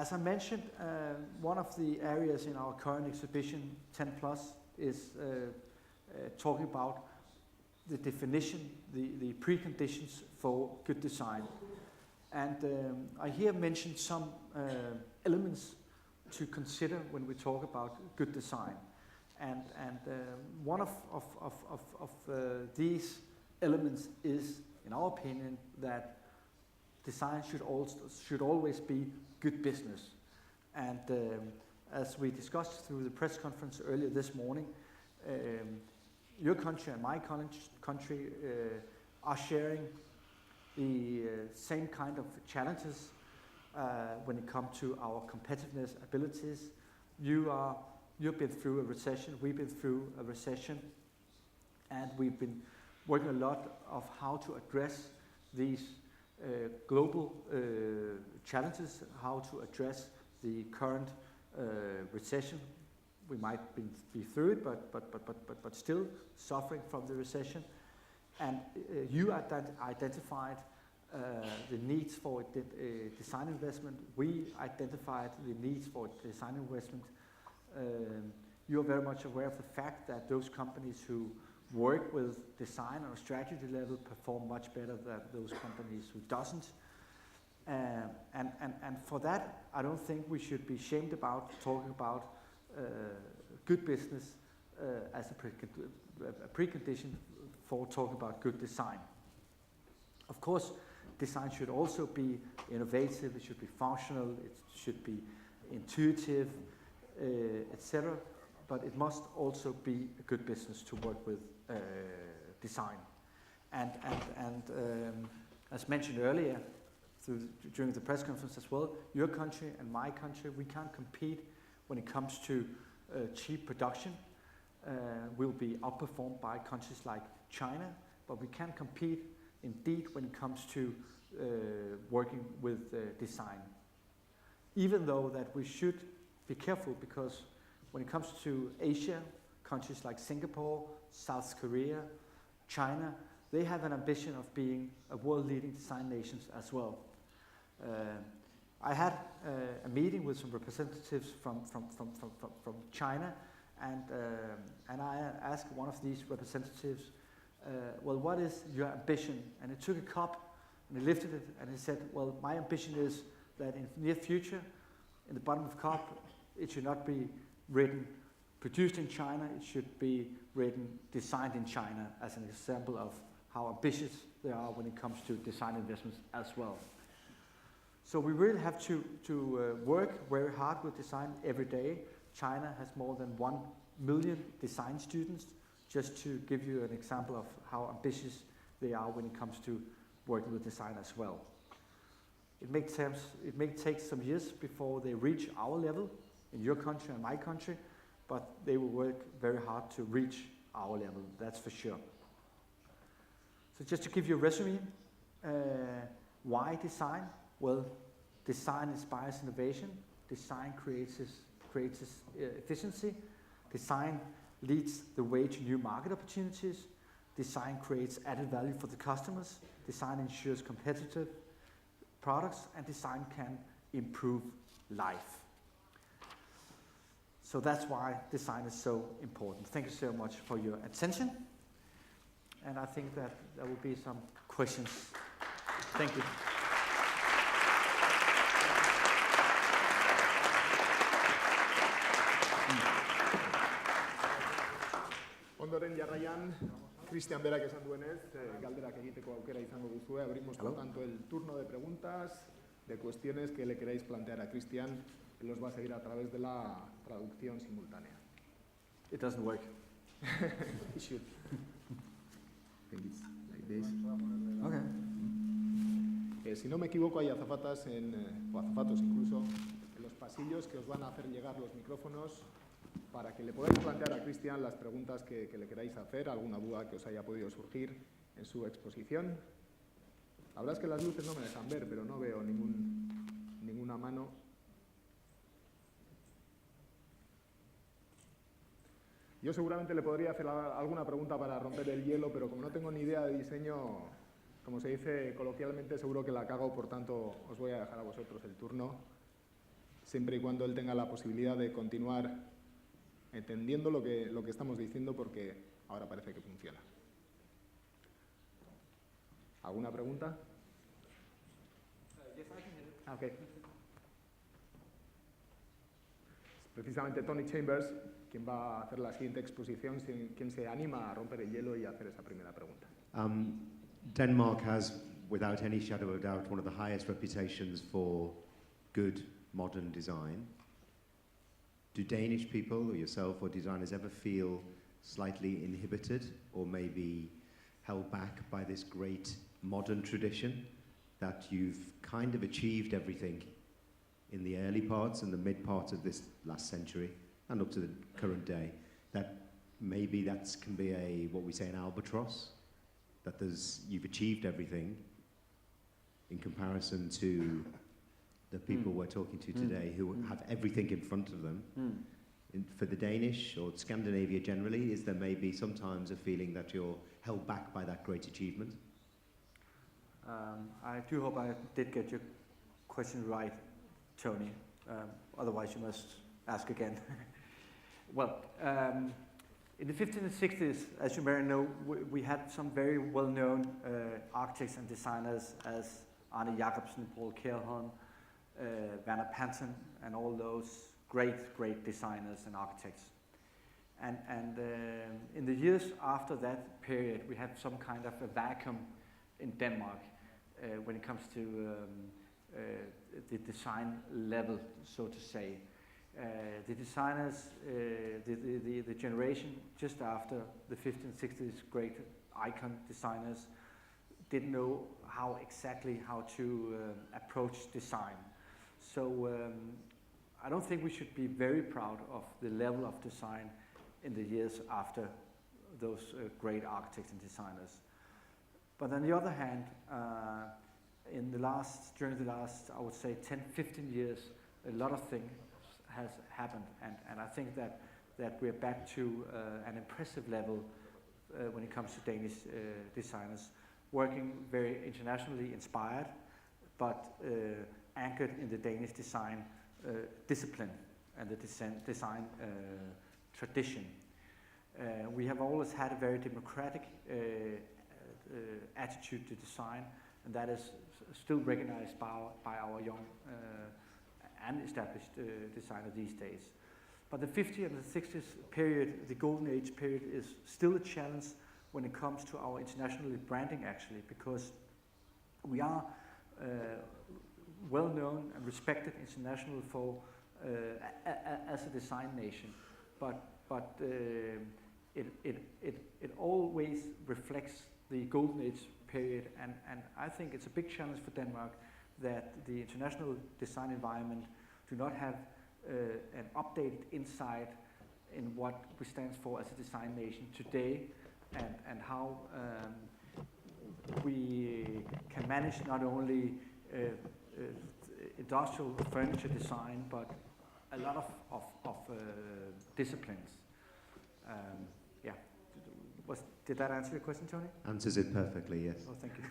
As I mentioned, one of the areas in our current exhibition, 10 Plus, is talking about the definition, the preconditions for good design. And I here mentioned some elements to consider when we talk about good design. And one of these elements is, in our opinion, that design should always be good business. And as we discussed through the press conference earlier this morning, your country and my country are sharing the same kind of challenges when it comes to our competitiveness abilities. You've been through a recession, we've been through a recession, and we've been working a lot of how to address these global challenges, how to address the current recession. We might be through it, but still suffering from the recession. And you identified the needs for design investment. We identified the needs for design investment. You're very much aware of the fact that those companies who work with design on a strategy level perform much better than those companies who doesn't. And for that, I don't think we should be ashamed about talking about good business as a precondition for talking about good design. Of course, design should also be innovative, it should be functional, it should be intuitive, etc. But it must also be a good business to work with design. And as mentioned earlier, during the press conference as well, your country and my country, we can't compete when it comes to cheap production. We'll be outperformed by countries like China, but we can compete indeed when it comes to working with design. Even though that we should be careful, because when it comes to Asia, countries like Singapore, South Korea, China, they have an ambition of being a world-leading design nations as well. I had a meeting with some representatives from China, and I asked one of these representatives, well, what is your ambition? And he took a cup and he lifted it and he said, well, my ambition is that in the near future, in the bottom of the cup, it should not be written produced in China, it should be written designed in China, as an example of how ambitious they are when it comes to design investments as well. So we really have to work very hard with design every day. China has more than 1 million design students, just to give you an example of how ambitious they are when it comes to working with design as well. It may take some years before they reach our level in your country and my country, but they will work very hard to reach our level, that's for sure. So just to give you a resume, why design? Well, design inspires innovation, design creates efficiency, design leads the way to new market opportunities, design creates added value for the customers, design ensures competitive products, and design can improve life. So that's why design is so important. Thank you so much for your attention. And I think that there will be some questions. Thank you. Ondoren jarraian, Cristian berak esan duenez, galderak egiteko aukera izango duzue. Abrimos, por tanto, el turno de preguntas, de cuestiones que le queráis plantear a Cristian. Él los va a seguir a través de la traducción simultánea. It doesn't work. It should. I think it's like this. Okay. Si no me equivoco, hay azafatas, o azafatos incluso, en los pasillos que os van a hacer llegar los micrófonos para que le podáis plantear a Cristian las preguntas que le queráis hacer, alguna duda que os haya podido surgir en su exposición. La verdad es que las luces no me dejan ver, pero no veo ninguna mano. Yo seguramente le podría hacer alguna pregunta para romper el hielo, pero como no tengo ni idea de diseño, como se dice coloquialmente, seguro que la cago, por tanto os voy a dejar a vosotros el turno. siempre y cuando él tenga la posibilidad de continuar entendiendo lo que estamos diciendo, porque ahora parece que funciona. ¿Alguna pregunta? Okay. Precisamente Tony Chambers, quien va a hacer la siguiente exposición, quien se anima a romper el hielo y a hacer esa primera pregunta. Denmark has, without any shadow of doubt, one of the highest reputations for good modern design. Do Danish people, or yourself, or designers ever feel slightly inhibited or maybe held back by this great modern tradition, that you've kind of achieved everything in the early parts and the mid part of this last century and up to the current day, that maybe that can be what we say, an albatross, that you've achieved everything in comparison to the people we're talking to today who have everything in front of them. For the Danish or Scandinavia generally, is there maybe sometimes a feeling that you're held back by that great achievement? I do hope I did get your question right, Tony. Otherwise you must ask again. Well, in the 50s and 60s, as you may know, we had some very well-known architects and designers as Arne Jacobsen, Paul Kjærholm, Werner Panton, and all those great designers and architects. And in the years after that period, we had some kind of a vacuum in Denmark when it comes to the design level, so to say. The designers, the generation just after the 50s and 60s, great icon designers, didn't know how to approach design. So I don't think we should be very proud of the level of design in the years after those great architects and designers. But on the other hand, during the last, I would say 10, 15 years, a lot of things has happened, and I think that we're back to an impressive level when it comes to Danish designers, working very internationally inspired, but anchored in the Danish design discipline and the design tradition. We have always had a very democratic attitude to design, and that is still recognized by our young and established designer these days. But the 50s and the 60s period, the golden age period, is still a challenge when it comes to our international branding, actually, because we are well known and respected internationally for as a design nation, but it always reflects the golden age period, and I think it's a big challenge for Denmark that the international design environment do not have an updated insight in what we stand for as a design nation today, and how we can manage not only industrial furniture design, but a lot of disciplines. Yeah. Did that answer your question, Tony? Answers it perfectly, yes. Oh, thank you.